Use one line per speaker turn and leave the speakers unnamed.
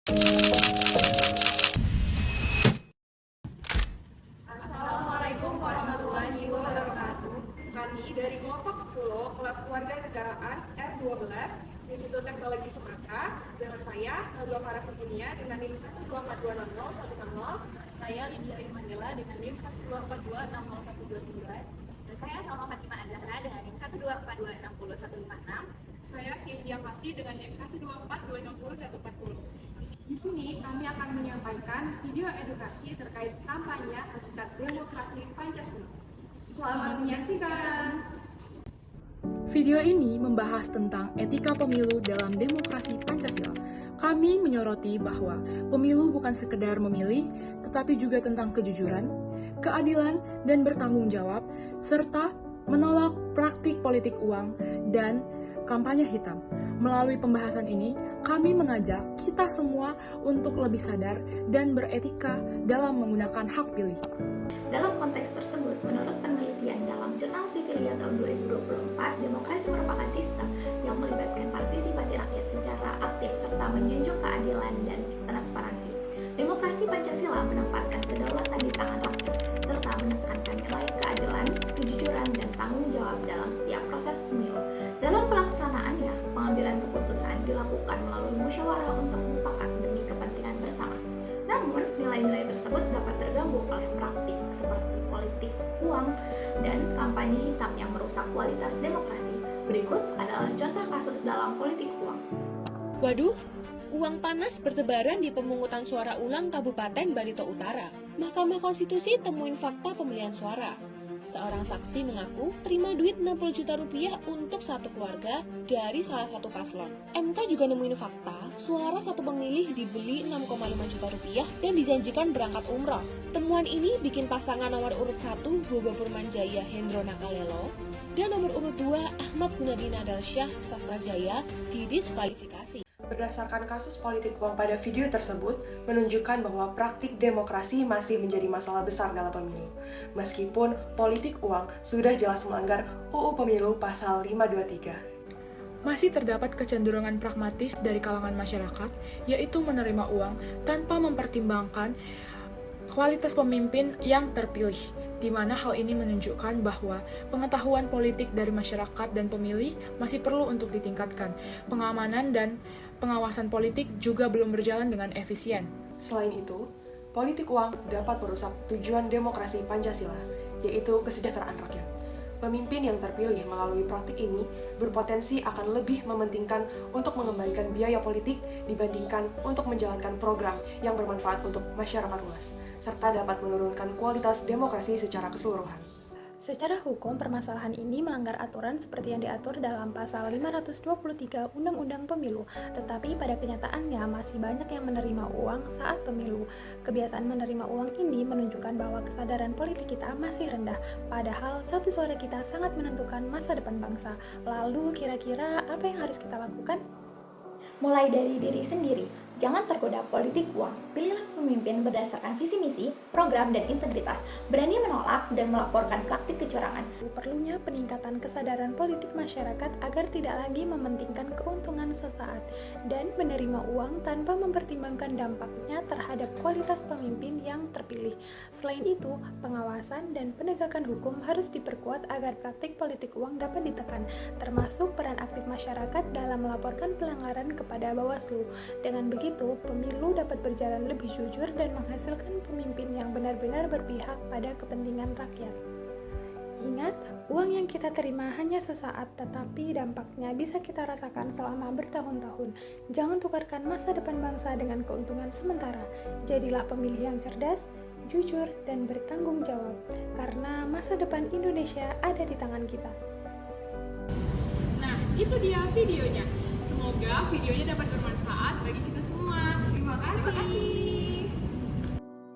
Assalamualaikum warahmatullahi wabarakatuh. Kami dari kelompok 10 kelas Kewarganegaraan R12 Institut Teknologi Sumatera dengan saya Nazwa Farah Virginia dengan NIM 1242010.
Saya Lydia Irmandela dengan NIM 124260129.
Dan saya Salma Fatimah Azahra dengan NIM 124260156.
Saya Kezia Fasih dengan NIM 124260140.
Di sini kami akan menyampaikan video edukasi terkait kampanye hakikat demokrasi Pancasila. Selamat menyaksikan.
Video ini membahas tentang etika pemilu dalam demokrasi Pancasila. Kami menyoroti bahwa pemilu bukan sekedar memilih, tetapi juga tentang kejujuran, keadilan, dan bertanggung jawab, serta menolak praktik politik uang dan kampanye hitam. Melalui pembahasan ini, kami mengajak kita semua untuk lebih sadar dan beretika dalam menggunakan hak pilih.
Dalam konteks tersebut, menurut penelitian dalam Jurnal Sivilia tahun 2024, demokrasi merupakan sistem yang melibatkan partisipasi rakyat secara aktif serta menjunjung keadilan dan transparansi. Demokrasi Pancasila menempatkan kedaulatan di tangan rakyat serta menekankan nilai keadilan, kejujuran, dan tanggung jawab dalam setiap proses pemilu. Dalam pelaksanaannya, pengambilan keputusan dilakukan melalui musyawarah untuk mufakat demi kepentingan bersama. Namun, nilai-nilai tersebut dapat terganggu oleh praktik seperti politik uang dan kampanye hitam yang merusak kualitas demokrasi. Berikut adalah contoh kasus dalam politik uang.
Waduh, uang panas bertebaran di pemungutan suara ulang Kabupaten Barito Utara. Mahkamah Konstitusi temuin fakta pemilihan suara. Seorang saksi mengaku terima duit 60 juta rupiah untuk satu keluarga dari salah satu paslon. MK juga nemuin fakta, suara satu pemilih dibeli 6,5 juta rupiah dan dijanjikan berangkat umroh. Temuan ini bikin pasangan nomor urut 1 Gogo Purmanjaya Hendro Nakalelo dan nomor urut 2 Ahmad Gunadi Nadalsyah Sastrajaya didiskualifikasi.
Berdasarkan kasus politik uang pada video tersebut, menunjukkan bahwa praktik demokrasi masih menjadi masalah besar dalam pemilu. Meskipun politik uang sudah jelas melanggar UU Pemilu pasal 523.
Masih terdapat kecenderungan pragmatis dari kalangan masyarakat, yaitu menerima uang tanpa mempertimbangkan kualitas pemimpin yang terpilih, di mana hal ini menunjukkan bahwa pengetahuan politik dari masyarakat dan pemilih masih perlu untuk ditingkatkan. Pengamanan dan pengawasan politik juga belum berjalan dengan efisien.
Selain itu, politik uang dapat merusak tujuan demokrasi Pancasila, yaitu kesejahteraan rakyat. Pemimpin yang terpilih melalui praktik ini berpotensi akan lebih mementingkan untuk mengembalikan biaya politik dibandingkan untuk menjalankan program yang bermanfaat untuk masyarakat luas, serta dapat menurunkan kualitas demokrasi secara keseluruhan.
Secara hukum, permasalahan ini melanggar aturan seperti yang diatur dalam pasal 523 Undang-Undang Pemilu, tetapi pada kenyataannya masih banyak yang menerima uang saat pemilu. Kebiasaan menerima uang ini menunjukkan bahwa kesadaran politik kita masih rendah, padahal satu suara kita sangat menentukan masa depan bangsa. Lalu kira-kira apa yang harus kita lakukan?
Mulai dari diri sendiri, jangan tergoda politik uang. Pilihlah pemimpin berdasarkan visi misi, program, dan integritas. Berani menolak dan melaporkan praktik kecurangan.
Perlunya peningkatan kesadaran politik masyarakat agar tidak lagi mementingkan keuntungan sesaat dan menerima uang tanpa mempertimbangkan dampaknya terhadap kualitas pemimpin yang terpilih. Selain itu, pengawasan dan penegakan hukum harus diperkuat agar praktik politik uang dapat ditekan, termasuk peran aktif masyarakat dalam melaporkan pelanggaran kepada Bawaslu. Dengan begitu, pemilu dapat berjalan lebih jujur dan menghasilkan pemimpin yang benar-benar berpihak pada kepentingan rakyat. Ingat, uang yang kita terima hanya sesaat, tetapi dampaknya bisa kita rasakan selama bertahun-tahun. Jangan tukarkan masa depan bangsa dengan keuntungan sementara. Jadilah pemilih yang cerdas, jujur, dan bertanggung jawab, karena masa depan Indonesia ada di tangan kita.
Nah, itu dia videonya. Semoga videonya dapat bermanfaat bagi kita semua.
Terima kasih.